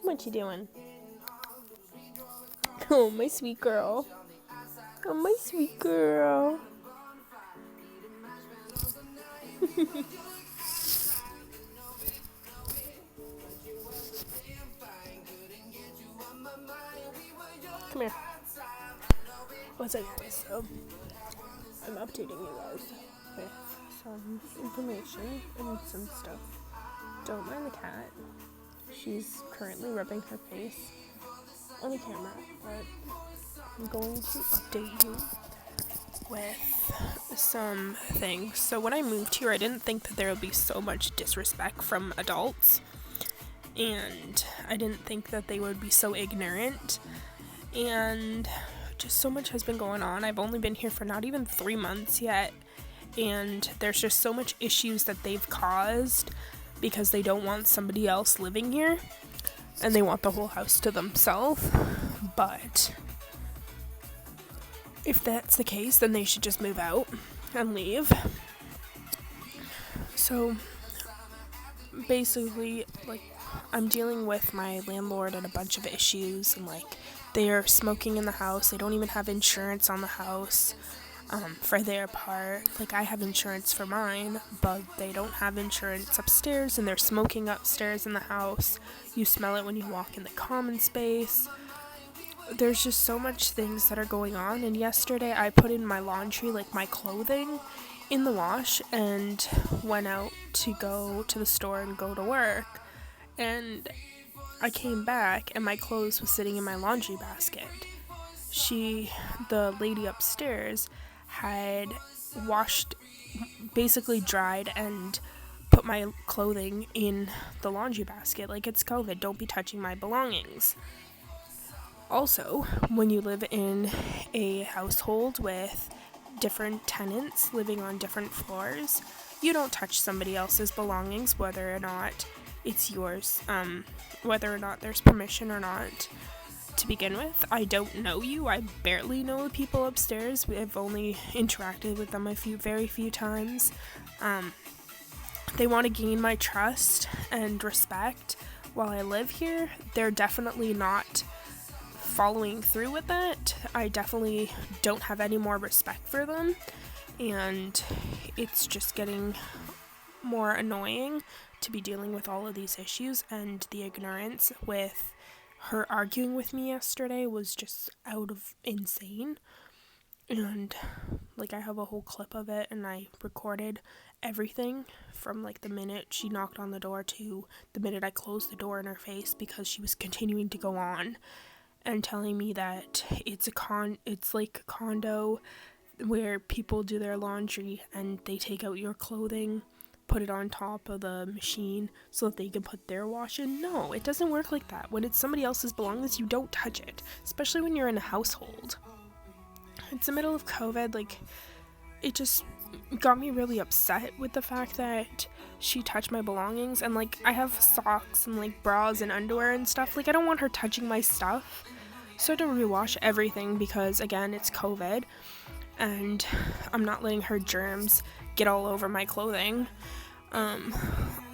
What you doing? Oh, my sweet girl. Oh, my sweet girl. Come here. What's up, guys? So, I'm updating you guys with some information and some stuff. Don't mind the cat. She's currently rubbing her face on the camera, but I'm going to update you with some things. So when I moved here, I didn't think that there would be so much disrespect from adults, and I didn't think that they would be so ignorant, and just so much has been going on. I've only been here for not even 3 months yet, and there's just so much issues that they've caused because they don't want somebody else living here, and they want the whole house to themselves. But if that's the case, then they should just move out and leave. So basically, I'm dealing with my landlord and a bunch of issues, and they are smoking in the house. They don't even have insurance on the house for their part. I have insurance for mine, but they don't have insurance upstairs, and they're smoking upstairs in the house. You smell it when you walk in the common space. There's just so much things that are going on, and yesterday I put in my laundry, my clothing, in the wash, and went out to go to the store and go to work, and I came back and my clothes was sitting in my laundry basket. The lady upstairs, had basically dried and put my clothing in the laundry basket. It's COVID, don't be touching my belongings. Also, when you live in a household with different tenants living on different floors, you don't touch somebody else's belongings, whether or not it's yours, whether or not there's permission or not. To begin with, I don't know you. I barely know the people upstairs. I've only interacted with them very few times. They want to gain my trust and respect while I live here. They're definitely not following through with that. I definitely don't have any more respect for them, and it's just getting more annoying to be dealing with all of these issues, and the ignorance with her arguing with me yesterday was just out of insane. And I have a whole clip of it, and I recorded everything from the minute she knocked on the door to the minute I closed the door in her face, because she was continuing to go on and telling me that it's a condo where people do their laundry and they take out your clothing, put it on top of the machine so that they can put their wash in. No, it doesn't work like that. When it's somebody else's belongings, you don't touch it, especially when you're in a household. It's the middle of COVID. It just got me really upset with the fact that she touched my belongings, and I have socks and bras and underwear and stuff. I don't want her touching my stuff, so I had to rewash everything because, again, it's COVID, and I'm not letting her germs get all over my clothing.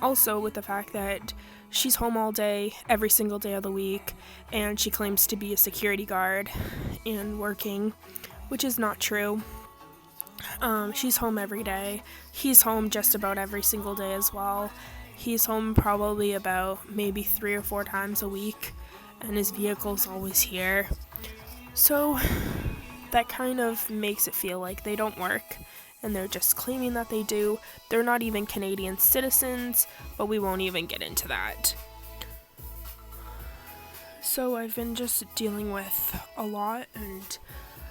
Also with the fact that she's home all day, every single day of the week, and she claims to be a security guard and working, which is not true. She's home every day. He's home just about every single day as well. He's home probably about maybe 3 or 4 times a week, and his vehicle's always here. So that kind of makes it feel like they don't work, and they're just claiming that they do. They're not even Canadian citizens, but we won't even get into that. So I've been just dealing with a lot, and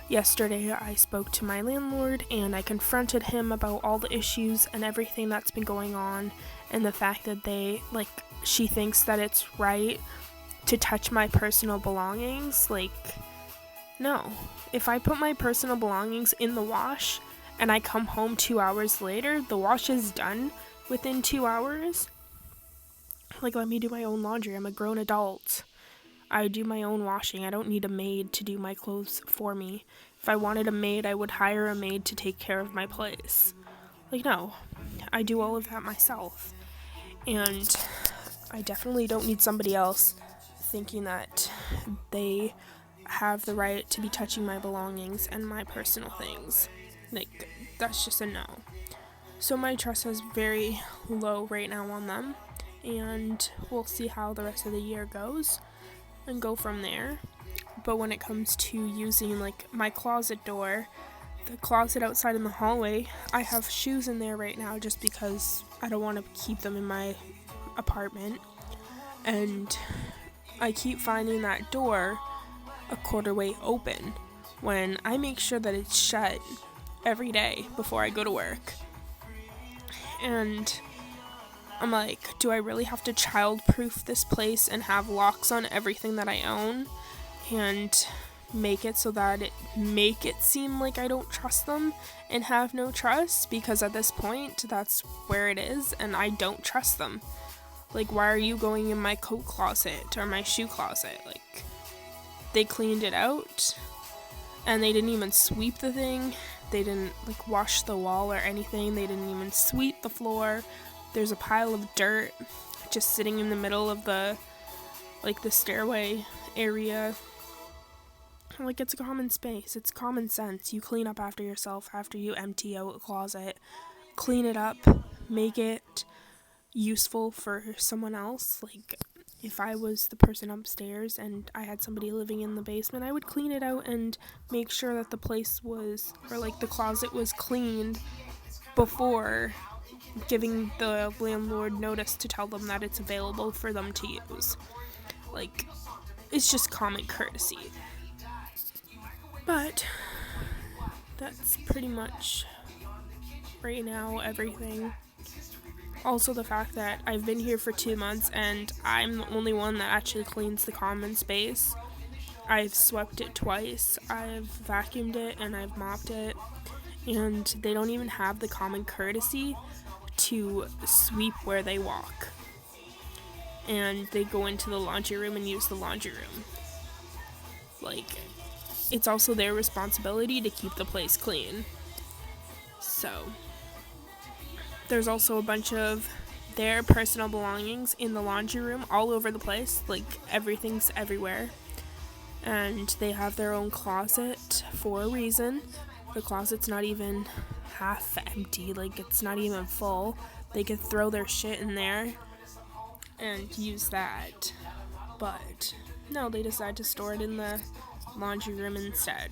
yesterday I spoke to my landlord and I confronted him about all the issues and everything that's been going on, and the fact that she thinks that it's right to touch my personal belongings. No. If I put my personal belongings in the wash and I come home 2 hours later, the wash is done within 2 hours. Let me do my own laundry. I'm a grown adult. I do my own washing. I don't need a maid to do my clothes for me. If I wanted a maid, I would hire a maid to take care of my place. No. I do all of that myself. And I definitely don't need somebody else thinking that they have the right to be touching my belongings and my personal things. Like, that's just a no. So my trust is very low right now on them, and we'll see how the rest of the year goes and go from there. But when it comes to using like my closet door, the closet outside in the hallway, I have shoes in there right now just because I don't want to keep them in my apartment. And I keep finding that door a quarter way open when I make sure that it's shut every day before I go to work. And I'm like, do I really have to child-proof this place and have locks on everything that I own and make it so that make it seem like I don't trust them and have no trust? Because at this point, that's where it is, and I don't trust them. Like, why are you going in my coat closet or my shoe closet? Like, they cleaned it out, and they didn't even sweep the thing. They didn't, like, wash the wall or anything. They didn't even sweep the floor. There's a pile of dirt just sitting in the middle of the stairway area. Like, it's a common space. It's common sense. You clean up after yourself after you empty out a closet. Clean it up. Make it useful for someone else. Like, if I was the person upstairs and I had somebody living in the basement, I would clean it out and make sure that the place was, or like the closet was cleaned before giving the landlord notice to tell them that it's available for them to use. Like, it's just common courtesy. But that's pretty much right now everything. Also, the fact that I've been here for 2 months and I'm the only one that actually cleans the common space. I've swept it twice, I've vacuumed it, and I've mopped it, and they don't even have the common courtesy to sweep where they walk. And they go into the laundry room and use the laundry room. Like, it's also their responsibility to keep the place clean. So there's also a bunch of their personal belongings in the laundry room all over the place. Like, everything's everywhere. And they have their own closet for a reason. The closet's not even half empty. Like, it's not even full. They could throw their shit in there and use that. But no, they decide to store it in the laundry room instead.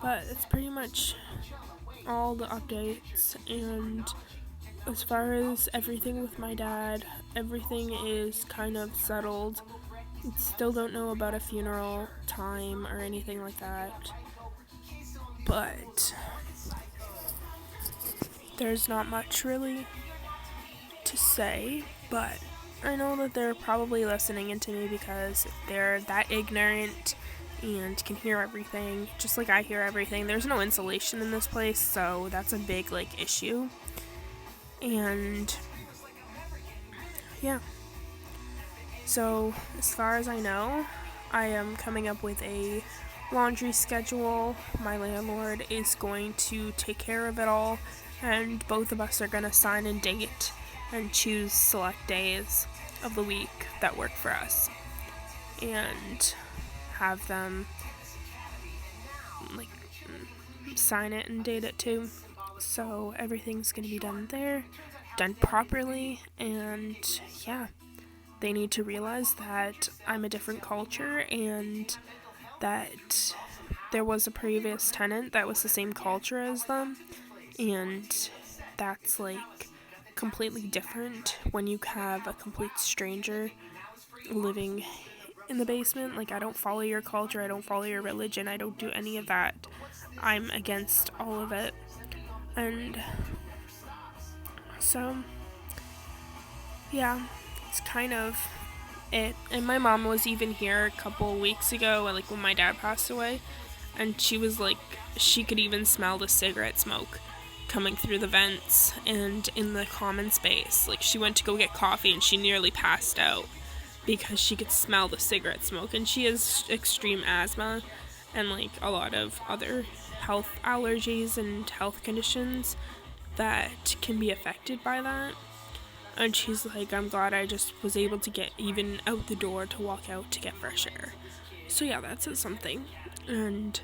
But it's pretty much all the updates, and as far as everything with my dad, everything is kind of settled. Still don't know about a funeral time or anything like that, but there's not much really to say. But I know that they're probably listening into me because they're that ignorant and can hear everything, just like I hear everything. There's no insulation in this place, so that's a big, like, issue. And yeah. So, as far as I know, I am coming up with a laundry schedule. My landlord is going to take care of it all, and both of us are going to sign and date and choose select days of the week that work for us. And have them, like, sign it and date it too. So everything's going to be done there, done properly, and yeah. They need to realize that I'm a different culture and that there was a previous tenant that was the same culture as them, and that's, like, completely different when you have a complete stranger living in the basement. Like, I don't follow your culture, I don't follow your religion, I don't do any of that. I'm against all of it. And so, yeah, it's kind of it. And my mom was even here a couple weeks ago, like when my dad passed away, and she was like, she could even smell the cigarette smoke coming through the vents and in the common space. Like, she went to go get coffee and she nearly passed out because she could smell the cigarette smoke. And she has extreme asthma and, like, a lot of other health allergies and health conditions that can be affected by that. And she's like, I'm glad I just was able to get even out the door to walk out to get fresh air. So yeah, that says something. And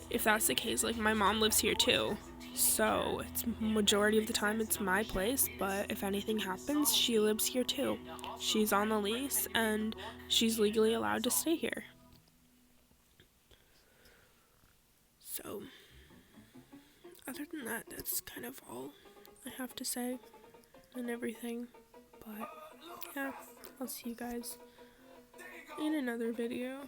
if that's the case, like, my mom lives here too. So it's majority of the time it's my place, but if anything happens, she lives here too. She's on the lease and she's legally allowed to stay here. So other than that, that's kind of all I have to say and everything. But yeah, I'll see you guys in another video.